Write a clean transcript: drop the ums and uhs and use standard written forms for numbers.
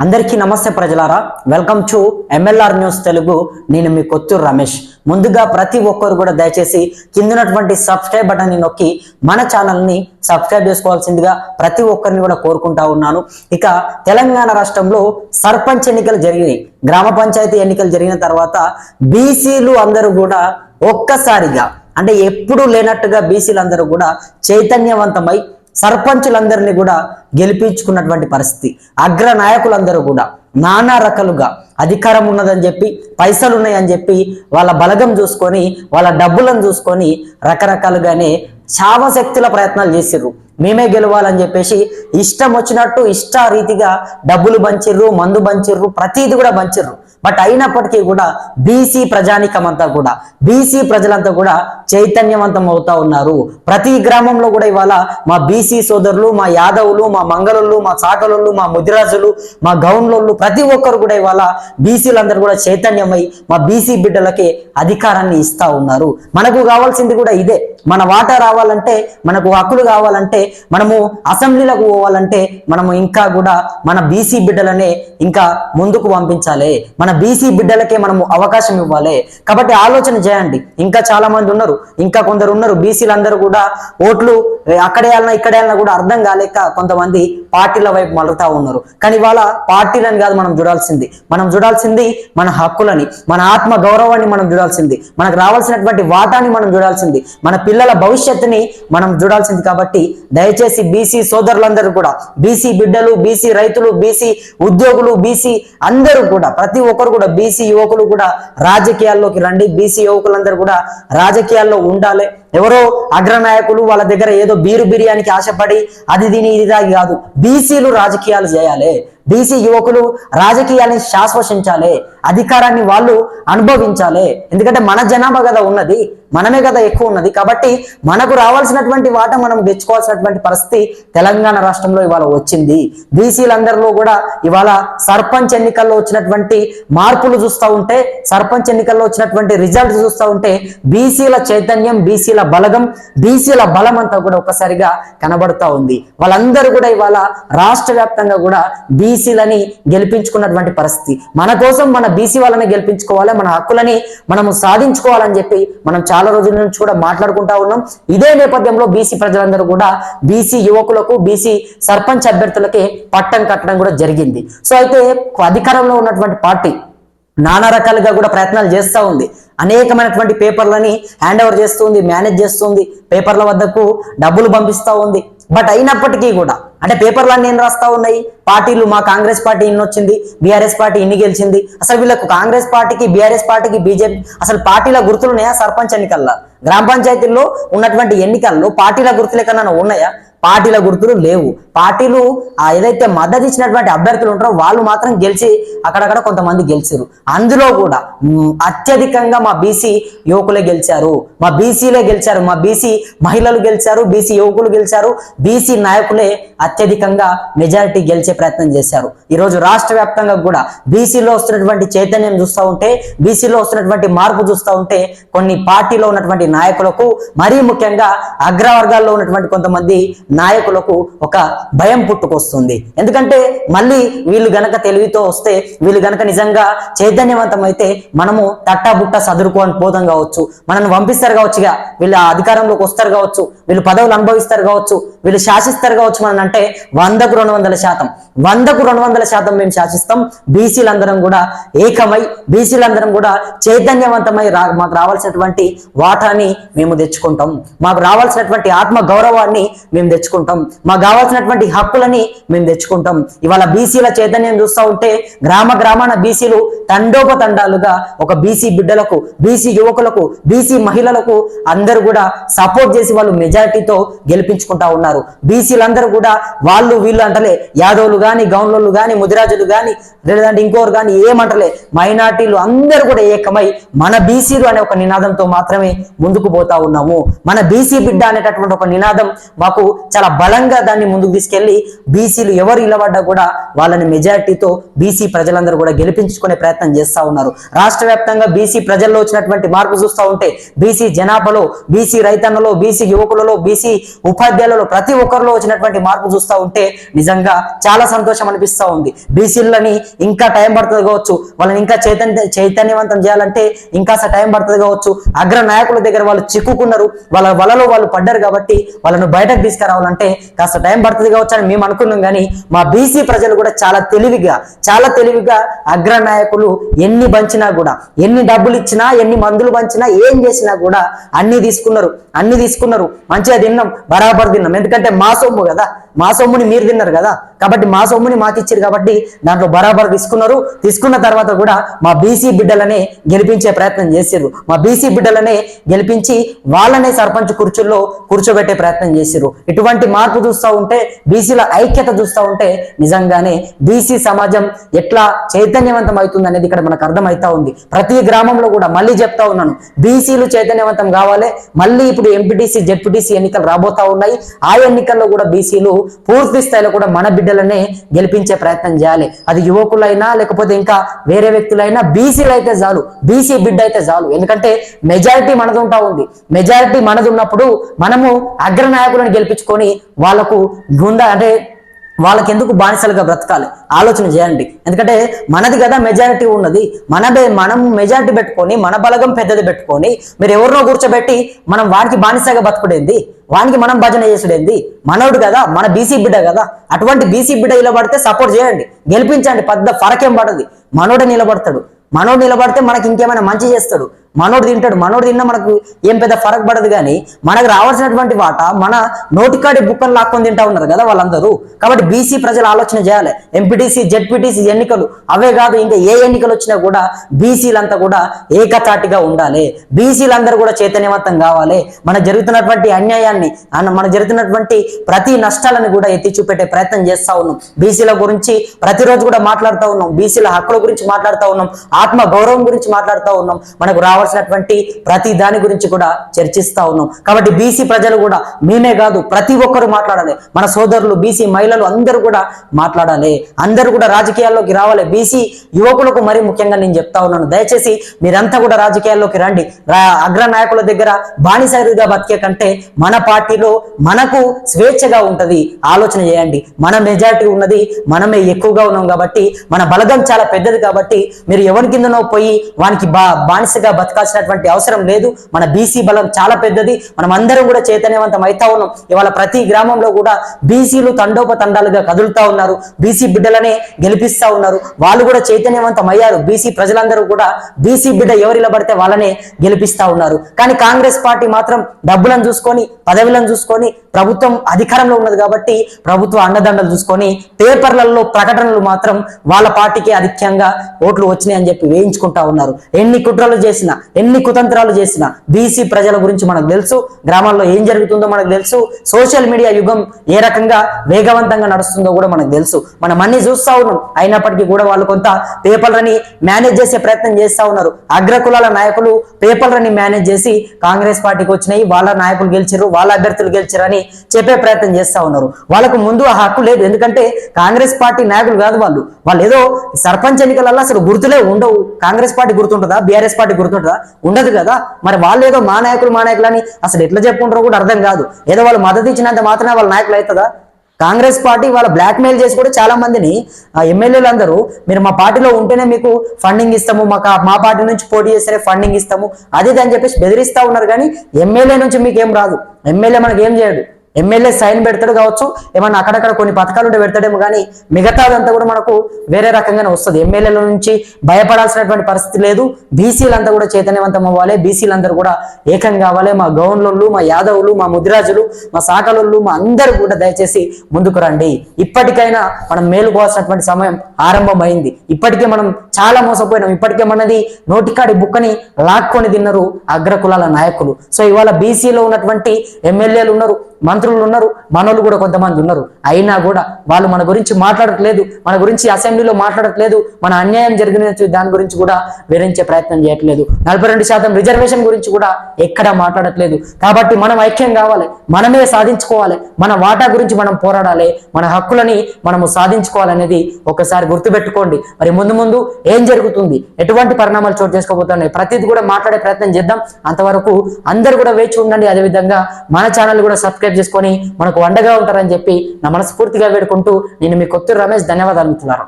అందరికీ నమస్తే ప్రజలారా, welcome to MLR news Telugu. నేను మీ కొత్తూరు రమేష్. ముందుగా ప్రతి ఒక్కరు కూడా దయచేసి కిందనటువంటి సబ్స్క్రైబ్ బటన్ ని నొక్కి మన ఛానల్ ని సబ్స్క్రైబ్ చేసుకోవాల్సిందిగా ప్రతి ఒక్కరిని కూడా కోరుకుంటా ఉన్నాను. ఇక తెలంగాణ రాష్ట్రంలో సర్పంచ్ ఎన్నికలు జరిగినాయి. గ్రామ పంచాయతీ ఎన్నికలు జరిగిన తర్వాత బీసీలు అందరూ కూడా ఒక్కసారిగా అంటే ఎప్పుడూ లేనట్టుగా బీసీలందరూ కూడా చైతన్యవంతమై సర్పంచులందరినీ కూడా గెలిపించుకున్నటువంటి పరిస్థితి. అగ్ర నాయకులందరూ కూడా నానా రకాలుగా అధికారం ఉన్నదని చెప్పి, పైసలు ఉన్నాయని చెప్పి, వాళ్ళ బలగం చూసుకొని, వాళ్ళ డబ్బులను చూసుకొని రకరకాలుగానే చావశక్తుల ప్రయత్నాలు చేసిర్రు. మేమే గెలవాలని చెప్పేసి ఇష్టం వచ్చినట్టు ఇష్ట రీతిగా డబ్బులు పంచిర్రు, మందు పంచిర్రు, ప్రతిది కూడా పంచిర్రు. బట్ అయినప్పటికీ కూడా బీసీ ప్రజానికం అంతా కూడా, బీసీ ప్రజలంతా కూడా చైతన్యవంతం అవుతా ఉన్నారు. ప్రతి గ్రామంలో కూడా ఇవాళ మా బీసీ సోదరులు, మా యాదవులు, మా మంగళులు, మా చాకలు, మా ముదిరాజులు, మా గౌన్లోళ్ళు ప్రతి ఒక్కరు కూడా ఇవాళ బీసీలందరూ కూడా చైతన్యమై మా బీసీ బిడ్డలకి అధికారాన్ని ఇస్తా ఉన్నారు. మనకు కావాల్సింది కూడా ఇదే. మన వాటా రావాలంటే, మనకు హక్కులు కావాలంటే, మనము అసెంబ్లీలకు పోవాలంటే మనము ఇంకా కూడా మన బీసీ బిడ్డలనే ఇంకా ముందుకు పంపించాలి. మన బీసీ బిడ్డలకే మనము అవకాశం ఇవ్వాలి. కాబట్టి ఆలోచన చేయండి. ఇంకా చాలా మంది ఉన్నారు, ఇంకా కొందరు ఉన్నారు బీసీలందరూ కూడా ఓట్లు అక్కడే వెళ్ళినా ఇక్కడే వెళ్ళినా కూడా అర్థం కాలేక కొంతమంది పార్టీల వైపు మలుగుతా ఉన్నారు. కానీ ఇవాళ పార్టీలను కాదు మనం చూడాల్సింది, మనం చూడాల్సింది మన హక్కులని, మన ఆత్మ గౌరవాన్ని మనం చూడాల్సింది, మనకు రావాల్సినటువంటి వాటాని మనం చూడాల్సింది, మన పిల్లల భవిష్యత్తుని మనం చూడాల్సింది. కాబట్టి దయచేసి బీసీ సోదరులందరూ కూడా, బీసీ బిడ్డలు, బీసీ రైతులు, బీసీ ఉద్యోగులు, బీసీ అందరూ కూడా, ప్రతి ఒక్కరు కూడా, బీసీ యువకులు కూడా రాజకీయాల్లోకి రండి. బీసీ యువకులందరూ కూడా రాజకీయాల్లో ఉండాలి. ఎవరో అగ్రనాయకులు వాళ్ళ దగ్గర ఏదో బిర్యానీకి ఆశపడి అది దీని ఇది దాగి కాదు. బీసీలు రాజకీయాలు చేయాలి. బీసీ యువకులు రాజకీయాన్ని శాశ్వసించాలి. అధికారాన్ని వాళ్ళు అనుభవించాలి. ఎందుకంటే మన జనాభా కదా ఉన్నది, మనమే కదా ఎక్కువ ఉన్నది. కాబట్టి మనకు రావాల్సినటువంటి వాటా మనం తెచ్చుకోవాల్సినటువంటి పరిస్థితి తెలంగాణ రాష్ట్రంలో ఇవాళ వచ్చింది. బీసీలందరిలో కూడా ఇవాళ సర్పంచ్ ఎన్నికల్లో వచ్చినటువంటి మార్పులు చూస్తూ ఉంటే, సర్పంచ్ ఎన్నికల్లో వచ్చినటువంటి రిజల్ట్ చూస్తూ ఉంటే బీసీల చైతన్యం, బీసీల బలగం, బీసీల బలం అంతా కూడా ఒక్కసారిగా కనబడుతూ ఉంది. వాళ్ళందరూ కూడా ఇవాళ రాష్ట్ర వ్యాప్తంగా కూడా బీసీలని గెలిపించుకున్నటువంటి పరిస్థితి. మన కోసం మన బీసీ వాళ్ళని గెలిపించుకోవాలి, మన హక్కులని మనము సాధించుకోవాలని చెప్పి మనం చాలా రోజుల నుంచి కూడా మాట్లాడుకుంటా ఉన్నాం. ఇదే నేపథ్యంలో బీసీ ప్రజలందరూ కూడా బీసీ యువకులకు, బీసీ సర్పంచ్ అభ్యర్థులకి పట్టం కట్టడం కూడా జరిగింది. సో అయితే అధికారంలో ఉన్నటువంటి పార్టీ నానా రకాలుగా కూడా ప్రయత్నాలు చేస్తూ ఉంది. అనేకమైనటువంటి పేపర్లని హ్యాండ్ ఓవర్ చేస్తుంది, మేనేజ్ చేస్తుంది, పేపర్ల వద్దకు డబ్బులు పంపిస్తూ ఉంది. బట్ అయినప్పటికీ కూడా అంటే పేపర్లన్నీ ఏం రాస్తా ఉన్నాయి, పార్టీలు మా కాంగ్రెస్ పార్టీ ఇన్ని వచ్చింది, బీఆర్ఎస్ పార్టీ ఇన్ని గెలిచింది. అసలు వీళ్ళకు కాంగ్రెస్ పార్టీకి, బీఆర్ఎస్ పార్టీకి, బీజేపీ అసలు పార్టీల గుర్తులున్నాయా? సర్పంచ్ ఎన్నికల్లో, గ్రామ పంచాయతీల్లో ఉన్నటువంటి ఎన్నికల్లో పార్టీల గుర్తులు ఎక్కడన్నా ఉన్నాయా? పార్టీల గుర్తులు లేవు. పార్టీలు ఏదైతే మద్దతు ఇచ్చినటువంటి అభ్యర్థులు ఉంటారో వాళ్ళు మాత్రం గెలిచి అక్కడక్కడ కొంతమంది గెలిచారు. అందులో కూడా అత్యధికంగా మా బీసీ యువకులే గెలిచారు, మా బీసీలే గెలిచారు, మా బీసీ మహిళలు గెలిచారు, బీసీ యువకులు గెలిచారు, బీసీ నాయకులే అత్యధికంగా మెజారిటీ గెలిచే ప్రయత్నం చేశారు. ఈరోజు రాష్ట్ర వ్యాప్తంగా కూడా బీసీలో వస్తున్నటువంటి చైతన్యం చూస్తూ ఉంటే, బీసీలో వస్తున్నటువంటి మార్పు చూస్తూ ఉంటే కొన్ని పార్టీలో ఉన్నటువంటి నాయకులకు, మరీ ముఖ్యంగా అగ్రవర్గాల్లో ఉన్నటువంటి కొంతమంది నాయకులకు ఒక భయం పుట్టుకొస్తుంది. ఎందుకంటే మళ్ళీ వీళ్ళు గనక తెలివితో వస్తే, వీళ్ళు గనక నిజంగా చైతన్యవంతం అయితే మనము తట్టాబుట్ట సదురుకోని పోదాం కావచ్చు, మనల్ని పంపిస్తారు కావచ్చుగా, వీళ్ళు అధికారంలోకి వస్తారు కావచ్చు, వీళ్ళు పదవులు అనుభవిస్తారు కావచ్చు, వీళ్ళు శాసిస్తారు కావచ్చు. మనం అంటే 100కు 200%, 100కు 200% మేము శాసిస్తాం. బీసీలందరం కూడా ఏకమై, బీసీలందరం కూడా చైతన్యవంతమై మాకు రావాల్సినటువంటి వాటాని మేము తెచ్చుకుంటాం, మాకు రావాల్సినటువంటి ఆత్మ గౌరవాన్ని మేము తెచ్చుకుంటాం, మాకు కావాల్సినటువంటి హక్కులని మేము తెచ్చుకుంటాం. ఇవాళ బీసీల చైతన్యం చూస్తూ ఉంటే గ్రామాన బీసీలు తండోపతండాలుగా ఒక బీసీ బిడ్డలకు, బీసీ యువకులకు, బీసీ మహిళలకు అందరూ కూడా సపోర్ట్ చేసి వాళ్ళు మెజారిటీతో గెలిపించుకుంటా ఉన్నారు. బీసీలందరూ కూడా వాళ్ళు వీళ్ళు అంటలే, యాదవులు కానీ, గౌన్లు కానీ, ముదిరాజులు కానీ, లేదంటే ఇంకోరు కానీ ఏమంటలే, మైనార్టీలు అందరూ కూడా ఏకమై మన బీసీలు అనే ఒక నినాదంతో మాత్రమే ముందుకు పోతా ఉన్నాము. మన బీసీ బిడ్డ అనేటటువంటి ఒక నినాదం మాకు చాలా బలంగా దాన్ని ముందుకు తీసుకెళ్లి బీసీలు ఎవరు నిలబడ్డా కూడా వాళ్ళని మెజారిటీతో బీసీ ప్రజలందరూ కూడా గెలిపించుకునే ప్రయత్నం చేస్తా ఉన్నారు. రాష్ట్ర వ్యాప్తంగా బీసీ ప్రజల్లో వచ్చినటువంటి మార్పు చూస్తూ ఉంటే బీసీ జనాభాలో, బీసీ రైతన్నలో, బీసీ యువకులలో, బీసీ ఉపాధ్యాయులలో ప్రతి ఒక్కరిలో వచ్చినటువంటి మార్పు చూస్తూ ఉంటే నిజంగా చాలా సంతోషం అనిపిస్తూ ఉంది. బీసీలని ఇంకా టైం పడుతుంది కావచ్చు, వాళ్ళని ఇంకా చైతన్యవంతం చేయాలంటే ఇంకా టైం పడుతుంది కావచ్చు. అగ్ర నాయకుల దగ్గర వాళ్ళు చిక్కుకున్నారు, వాళ్ళ వలలో వాళ్ళు పడ్డారు కాబట్టి వాళ్ళను బయటకు తీసుకురావాలంటే కాస్త టైం పడుతుంది కావచ్చు అని మేము అనుకున్నాం. కానీ మా బీసీ ప్రజలు కూడా చాలా తెలివిగా అగ్ర నాయకులు ఎన్ని పంచినా కూడా, ఎన్ని డబ్బులు ఇచ్చినా, ఎన్ని మందులు పంచినా, ఏం చేసినా కూడా అన్ని తీసుకున్నారు. మంచిగా తిన్నాం, బరాబర్ తిన్నాం. ఎందుకంటే మా సొమ్ము కదా, మా సొమ్ముని మీరు తిన్నారు కదా, కాబట్టి మా సొమ్ముని మాకు ఇచ్చారు కాబట్టి దాంట్లో బరాబర్ తీసుకున్న తర్వాత కూడా మా బీసీ బిడ్డలనే గెలిపించే ప్రయత్నం చేసిర్రు. మా బీసీ బిడ్డలనే గెలిపించి వాళ్ళనే సర్పంచ్ కుర్చీల్లో కూర్చోబెట్టే ప్రయత్నం చేసిర్రు. ఇటువంటి మార్పు చూస్తూ ఉంటే, బీసీల ఐక్యత చూస్తూ ఉంటే నిజంగానే బీసీ సమాజం ఎట్లా చైతన్యవంతం అవుతుంది అనేది ఇక్కడ మనకు అర్థమవుతా ఉంది. ప్రతి గ్రామంలో కూడా మళ్ళీ చెప్తా ఉన్నాను, బీసీలు చైతన్యవంతం కావాలి. మళ్ళీ ఇప్పుడు ఎంపీటీసీ, జెడ్పీటీసీ ఎన్నికలు రాబోతా ఉన్నాయి. ఆ ఎన్నికల్లో కూడా బీసీలు పూర్తి స్థాయిలో కూడా మన బిడ్డలనే గెలిపించే ప్రయత్నం చేయాలి. అది యువకులైనా లేకపోతే ఇంకా వేరే వ్యక్తులైనా, బీసీలు అయితే చాలు, బీసీ బిడ్డ అయితే చాలు. ఎందుకంటే మెజారిటీ మనది ఉంటా ఉంది. మెజారిటీ మనది ఉన్నప్పుడు మనము అగ్ర నాయకులను గెలిపించుకొని వాళ్ళకు వాళ్ళకి ఎందుకు బానిసలుగా బ్రతకాలి? ఆలోచన చేయండి. ఎందుకంటే మనది కదా మెజారిటీ ఉన్నది. మనం మెజారిటీ పెట్టుకొని, మన బలగం పెద్దది పెట్టుకొని మీరు ఎవరినో కూర్చోబెట్టి మనం వానికి బానిసగా బతుకుడేంది? వానికి మనం భజన చేసుడేంది? మనోడు కదా, మన బీసీ బిడ్డ కదా. అటువంటి బీసీ బిడ్డ నిలబడితే సపోర్ట్ చేయండి, గెలిపించండి. పెద్ద ఫరకేం పడదు. మనోడే నిలబడతాడు. మనోడు నిలబడితే మనకి ఇంకేమైనా మంచి చేస్తాడు. మనోడు తింటాడు. మనోడు తిన్నా మనకు ఏం పెద్ద ఫరక్ పడదు. కానీ మనకు రావాల్సినటువంటి వాటా మన నోటికాడి బుక్కలు లాక్కొని తింటా ఉన్నారు కదా వాళ్ళందరూ. కాబట్టి బీసీ ప్రజలు ఆలోచన చేయాలి. ఎంపీటీసీ, జెడ్పీటీసీ ఎన్నికలు అవే కాదు, ఇంకా ఏ ఎన్నికలు వచ్చినా కూడా బీసీలంతా కూడా ఏకతాటిగా ఉండాలి. బీసీలందరూ కూడా చైతన్యవంతం కావాలి. మనకు జరుగుతున్నటువంటి అన్యాయాన్ని, మనకు జరుగుతున్నటువంటి ప్రతి నష్టాలను కూడా ఎత్తి చూపెట్టే ప్రయత్నం చేస్తా ఉన్నాం. బీసీల గురించి ప్రతిరోజు కూడా మాట్లాడుతూ ఉన్నాం. బీసీల హక్కుల గురించి మాట్లాడుతూ ఉన్నాం. ఆత్మ గౌరవం గురించి మాట్లాడుతూ ఉన్నాం. మనకు రావాల్సినటువంటి ప్రతి దాని గురించి కూడా చర్చిస్తా ఉన్నాం. కాబట్టి బీసీ ప్రజలు కూడా, మేమే కాదు ప్రతి ఒక్కరు మాట్లాడాలి. మన సోదరులు, బీసీ మహిళలు అందరూ కూడా మాట్లాడాలి. అందరూ కూడా రాజకీయాల్లోకి రావాలి. బీసీ యువకులకు మరీ ముఖ్యంగా నేను చెప్తా ఉన్నాను, దయచేసి మీరంతా కూడా రాజకీయాల్లోకి రండి. అగ్ర నాయకుల దగ్గర బానిసరిగా బతికే కంటే మన పార్టీలో మనకు స్వేచ్ఛగా ఉంటది. ఆలోచన చేయండి. మన మెజారిటీ ఉన్నది, మనమే ఎక్కువగా ఉన్నాం కాబట్టి, మన బలగం చాలా పెద్దది కాబట్టి మీరు ఎవరి కిందనో పోయి వానికి బానిసగా బతకాల్సినటువంటి అవసరం లేదు. మన బీసీ బలం చాలా పెద్దది. మనం అందరం కూడా చైతన్యవంతం అవుతా ఉన్నాం. ఇవాళ ప్రతి గ్రామంలో కూడా బీసీలు తండోపతండాలుగా కదులుతా ఉన్నారు. బీసీ బిడ్డలనే గెలిపిస్తా ఉన్నారు. వాళ్ళు కూడా చైతన్యవంతం అయ్యారు. బీసీ ప్రజలందరూ కూడా బీసీ బిడ్డ ఎవరిలో పడితే వాళ్ళనే గెలిపిస్తా ఉన్నారు. కానీ కాంగ్రెస్ పార్టీ మాత్రం డబ్బులను చూసుకొని, పదవులను చూసుకొని, ప్రభుత్వం అధికారంలో ఉన్నది కాబట్టి ప్రభుత్వ అండదండలు చూసుకొని పేపర్లలో ప్రకటనలు మాత్రం వాళ్ళ పార్టీకి అధికంగా ఓట్లు వచ్చినాయి అని చెప్పి వేయించుకుంటా ఉన్నారు. ఎన్ని కుట్రలు చేసినా, ఎన్ని కుతంత్రాలు చేసినా బీసీ ప్రజల గురించి మనకు తెలుసు. గ్రామాల్లో ఏం జరుగుతుందో మనకు తెలుసు. సోషల్ మీడియా యుగం ఏ రకంగా వేగవంతంగా నడుస్తుందో కూడా మనకు తెలుసు. మనం అన్ని చూస్తా ఉన్నాం. అయినప్పటికీ కూడా వాళ్ళు కొంత పేపర్లని మేనేజ్ చేసే ప్రయత్నం చేస్తా ఉన్నారు. అగ్రకులాల నాయకులు పేపర్లని మేనేజ్ చేసి కాంగ్రెస్ పార్టీకి వచ్చినాయి, వాళ్ళ నాయకులు గెలిచారు, వాళ్ళ అభ్యర్థులు గెలిచారు అని చెప్పే ప్రయత్నం చేస్తా ఉన్నారు. వాళ్ళకు ముందు ఆ హక్కు లేదు. ఎందుకంటే కాంగ్రెస్ పార్టీ నాయకులు కాదు వాళ్ళు ఏదో సర్పంచ్ ఎన్నికలలో అసలు గుర్తులే ఉండవు. కాంగ్రెస్ పార్టీ గుర్తుంటుందా? బీఆర్ఎస్ పార్టీ గుర్తుంటుందా? ఉండదు కదా. మరి వాళ్ళు ఏదో మా నాయకులు అని అసలు ఎట్లా చెప్పుకుంటారో కూడా అర్థం కాదు. ఏదో వాళ్ళు మద్దతు ఇచ్చినంత మాత్రమే వాళ్ళ నాయకులు అవుతుందా? కాంగ్రెస్ పార్టీ వాళ్ళ బ్లాక్ మెయిల్ చేసి కూడా చాలా మందిని ఎమ్మెల్యేలు అందరూ మీరు మా పార్టీలో ఉంటేనే మీకు ఫండింగ్ ఇస్తాము, మా పార్టీ నుంచి పోటీ చేస్తేనే ఫండింగ్ ఇస్తాము, అది అని చెప్పేసి బెదిరిస్తా ఉన్నారు. కానీ ఎమ్మెల్యే నుంచి మీకు ఏం రాదు. ఎమ్మెల్యే మనకి ఏం చేయడు. ఎమ్మెల్యే సైన్ పెడతాడు కావచ్చు, ఏమన్నా అక్కడక్కడ కొన్ని పథకాలు ఉంటే పెడతాడేమో, కానీ మిగతాదంతా కూడా మనకు వేరే రకంగానే వస్తుంది. ఎమ్మెల్యేల నుంచి భయపడాల్సినటువంటి పరిస్థితి లేదు. బీసీలంతా కూడా చైతన్యవంతం అవ్వాలి. బీసీలందరూ కూడా ఏకం కావాలి. మా గౌన్లు, మా యాదవులు, మా ముదిరాజులు, మా సాకలు, మా అందరూ కూడా దయచేసి ముందుకు రండి. ఇప్పటికైనా మనం మేలుకోవాల్సినటువంటి సమయం ఆరంభమైంది. ఇప్పటికే మనం చాలా మోసపోయినాం. ఇప్పటికే మనది నోటికాడి బుక్కని లాక్కొని తిన్నారు అగ్రకులాల నాయకులు. సో ఇవాళ బీసీలో ఉన్నటువంటి ఎమ్మెల్యేలు ఉన్నారు, మంత్రులు ఉన్నారు, మనోళ్ళు కూడా కొంతమంది ఉన్నారు. అయినా కూడా వాళ్ళు మన గురించి మాట్లాడట్లేదు, మన గురించి అసెంబ్లీలో మాట్లాడట్లేదు, మన అన్యాయం జరిగిన దాని గురించి కూడా వివరించే ప్రయత్నం చేయట్లేదు. 42% రిజర్వేషన్ గురించి కూడా ఎక్కడ మాట్లాడట్లేదు. కాబట్టి మనం ఐక్యం కావాలి, మనమే సాధించుకోవాలి, మన వాటా గురించి మనం పోరాడాలి, మన హక్కులని మనము సాధించుకోవాలనేది ఒకసారి గుర్తుపెట్టుకోండి. మరి ముందు ముందు ఏం జరుగుతుంది, ఎటువంటి పరిణామాలు చోటు చేసుకోబోతున్నాయి, ప్రతిదీ కూడా మాట్లాడే ప్రయత్నం చేద్దాం. అంతవరకు అందరు కూడా వేచి ఉండండి. అదేవిధంగా మన ఛానల్ కూడా సబ్స్క్రైబ్ చేసుకొని మనకు అండగా ఉంటారని చెప్పి నా మనస్ఫూర్తిగా వేడుకుంటూ నేను మీ కొత్తూరు రమేష్. ధన్యవాదాలు మిత్రులారా.